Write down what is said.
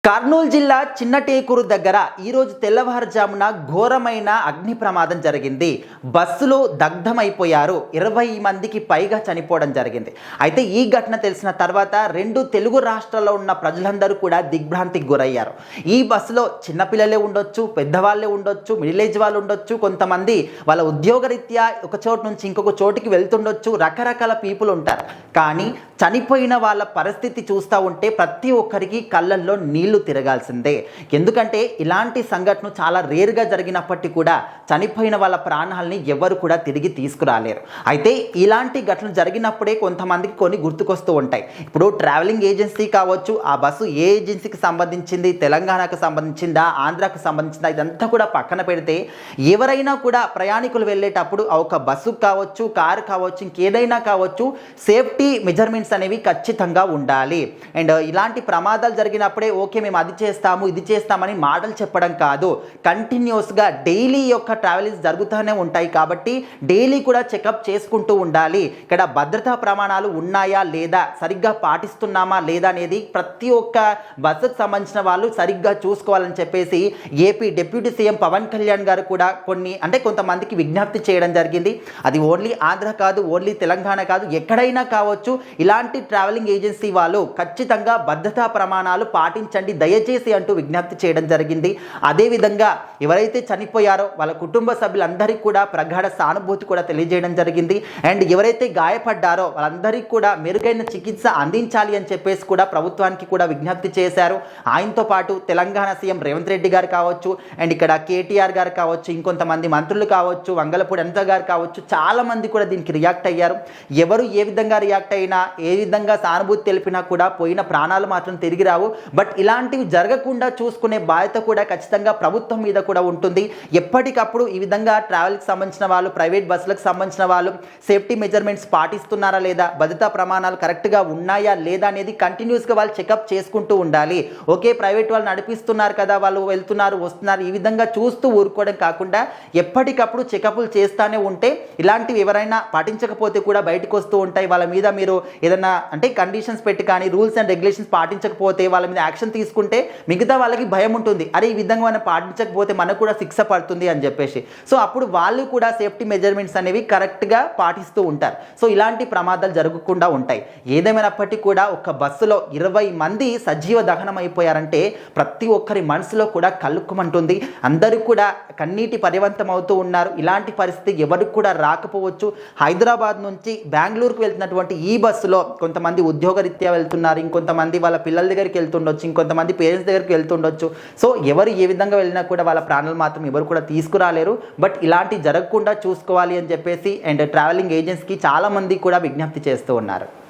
కర్నూలు జిల్లా చిన్నటేకూరు దగ్గర ఈరోజు తెల్లవారుజామున ఘోరమైన అగ్ని ప్రమాదం జరిగింది. బస్సులో దగ్ధమైపోయారు. 20 మందికి పైగా చనిపోవడం జరిగింది. అయితే ఈ ఘటన తెలిసిన తర్వాత 2 తెలుగు రాష్ట్రాల్లో ఉన్న ప్రజలందరూ కూడా దిగ్భ్రాంతికి గురయ్యారు. ఈ బస్సులో చిన్నపిల్లలే ఉండొచ్చు, పెద్దవాళ్ళే ఉండొచ్చు, మిడిల్ ఏజ్ వాళ్ళు ఉండొచ్చు, కొంతమంది వాళ్ళ ఉద్యోగరీత్యా ఒక చోటు నుంచి ఇంకొక చోటికి వెళ్తుండొచ్చు, రకరకాల పీపుల్ ఉంటారు. కానీ చనిపోయిన వాళ్ళ పరిస్థితి చూస్తూ ఉంటే ప్రతి ఒక్కరికి కళ్ళల్లో నీళ్లు తిరగాల్సిందే. ఎందుకంటే ఇలాంటి సంఘటన చాలా రేరుగా జరిగినప్పటికీ కూడా చనిపోయిన వాళ్ళ ప్రాణాలని ఎవరు కూడా తిరిగి తీసుకురాలేరు. అయితే ఇలాంటి ఘటనలు జరిగినప్పుడే కొంతమందికి కొన్ని గుర్తుకొస్తూ ఉంటాయి. ఇప్పుడు ట్రావెలింగ్ ఏజెన్సీ కావచ్చు, ఆ బస్సు ఏ ఏజెన్సీకి సంబంధించింది, తెలంగాణకు సంబంధించిందా, ఆంధ్రాకు సంబంధించిందా, ఇదంతా కూడా పక్కన పెడితే ఎవరైనా కూడా ప్రయాణికులు వెళ్ళేటప్పుడు ఒక బస్సు కావచ్చు, కారు కావచ్చు, ఇంకేదైనా కావచ్చు, సేఫ్టీ మెజర్మెంట్స్ అనేవి ఖచ్చితంగా ఉండాలి. అండ్ ఇలాంటి ప్రమాదాలు జరిగినప్పుడే ఓకే మేము అది చేస్తాము ఇది చేస్తామని మాటలు చెప్పడం కాదు, కంటిన్యూస్గా డైలీ యొక్క ట్రావెలింగ్స్ జరుగుతూనే ఉంటాయి. కాబట్టి డైలీ కూడా చెకప్ చేసుకుంటూ ఉండాలి. ఇక్కడ భద్రతా ప్రమాణాలు ఉన్నాయా లేదా, సరిగ్గా పాటిస్తున్నామా లేదా అనేది ప్రతి ఒక్క బస్సుకు సంబంధించిన వాళ్ళు సరిగ్గా చూసుకోవాలని చెప్పేసి AP deputy CM Pawan Kalyan గారు కూడా కొంతమందికి విజ్ఞప్తి చేయడం జరిగింది. అది ఓన్లీ ఆంధ్ర కాదు, ఓన్లీ తెలంగాణ కాదు, ఎక్కడైనా కావచ్చు. ఇలాంటి ట్రావెలింగ్ ఏజెన్సీ వాళ్ళు ఖచ్చితంగా భద్రతా ప్రమాణాలు పాటించండి దయచేసి అంటూ విజ్ఞప్తి చేయడం జరిగింది. అదేవిధంగా ఎవరైతే చనిపోయారో వాళ్ళ కుటుంబ సభ్యులందరికీ కూడా ప్రగాఢ సానుభూతి కూడా తెలియజేయడం జరిగింది. అండ్ ఎవరైతే గాయపడ్డారో వాళ్ళందరికీ కూడా మెరుగైన చికిత్స అందించాలి అని చెప్పేసి కూడా ప్రభుత్వానికి కూడా విజ్ఞప్తి చేశారు. ఆయనతో పాటు తెలంగాణ సీఎం రేవంత్ రెడ్డి గారు కావచ్చు, అండ్ ఇక్కడ కేటీఆర్ గారు కావచ్చు, ఇంకొంతమంది మంత్రులు కావచ్చు, వంగలపూడి అనిత గారు కావచ్చు, చాలా మంది కూడా దీనికి రియాక్ట్ అయ్యారు. ఎవరు ఏ విధంగా రియాక్ట్ అయినా, ఏ విధంగా సానుభూతి తెలిపినా కూడా పోయిన ప్రాణాలు మాత్రం తిరిగి రావు. బట్ ఇలాంటివి జరగకుండా చూసుకునే బాధ్యత కూడా ఖచ్చితంగా ప్రభుత్వం మీద కూడా ఉంటుంది. ఎప్పటికప్పుడు ఈ విధంగా ట్రావెల్కి సంబంధించిన వాళ్ళు, ప్రైవేట్ బస్సులకు సంబంధించిన వాళ్ళు సేఫ్టీ మెజర్మెంట్స్ పాటిస్తున్నారా లేదా, భద్రతా ప్రమాణాలు కరెక్ట్గా ఉన్నాయా లేదా అనేది కంటిన్యూస్గా వాళ్ళు చెకప్ చేసుకుంటూ ఉండాలి. ఓకే ప్రైవేట్ వాళ్ళు నడిపిస్తున్నారు కదా, వాళ్ళు వెళ్తున్నారు వస్తున్నారు, ఈ విధంగా చూస్తూ ఊరుకోవడం కాకుండా ఎప్పటికప్పుడు చెకప్లు చేస్తూనే ఉంటే ఇలాంటివి ఎవరైనా పాటించకపోతే కూడా బయటకు వస్తూ ఉంటాయి. వాళ్ళ మీద మీరు ఏదైనా కండిషన్స్ పెట్టి కానీ రూల్స్ అండ్ రెగ్యులేషన్స్ పాటించకపోతే వాళ్ళ మీద యాక్షన్ తీసుకుంటే మిగతా వాళ్ళకి భయం ఉంటుంది. అరే ఈ విధంగా మనం పాటించకపోతే మనకు కూడా శిక్ష పడుతుంది అని చెప్పేసి. సో అప్పుడు వాళ్ళు కూడా సేఫ్టీ మెజర్మెంట్స్ అనేవి కరెక్ట్గా పాటిస్తూ ఉంటారు. సో ఇలాంటి ప్రమాదాలు జరగకుండా ఉంటాయి. ఏదేమైనప్పటికీ కూడా ఒక బస్సులో 20 మంది సజీవ దహనం అయిపోయారంటే ప్రతి ఒక్కరి మనసులో కూడా కలుక్కుమంటుంది. అందరూ కూడా కన్నీటి పరివంతం అవుతూ ఉన్నారు. ఇలాంటి పరిస్థితి ఎవరికి కూడా రాకపోవచ్చు. హైదరాబాద్ నుంచి బెంగళూరుకు వెళ్తున్నటువంటి ఈ బస్సులో కొంతమంది ఉద్యోగరీత్యా వెళ్తున్నారు, ఇంకొంతమంది వాళ్ళ పిల్లల దగ్గరికి వెళ్తుండొచ్చు, ఇంకొంతమంది పేరెంట్స్ దగ్గరికి వెళ్తుండొచ్చు. సో ఎవరు ఏ విధంగా వెళ్ళినా కూడా వాళ్ళ ప్రాణాలు మాత్రం ఎవరు కూడా తీసుకురాలేరు. బట్ ఇలాంటి జరగకుండా చూసుకోవాలి అని చెప్పేసి అండ్ ట్రావెలింగ్ ఏజెన్సీకి చాలా మంది కూడా విజ్ఞప్తి చేస్తూ ఉన్నారు.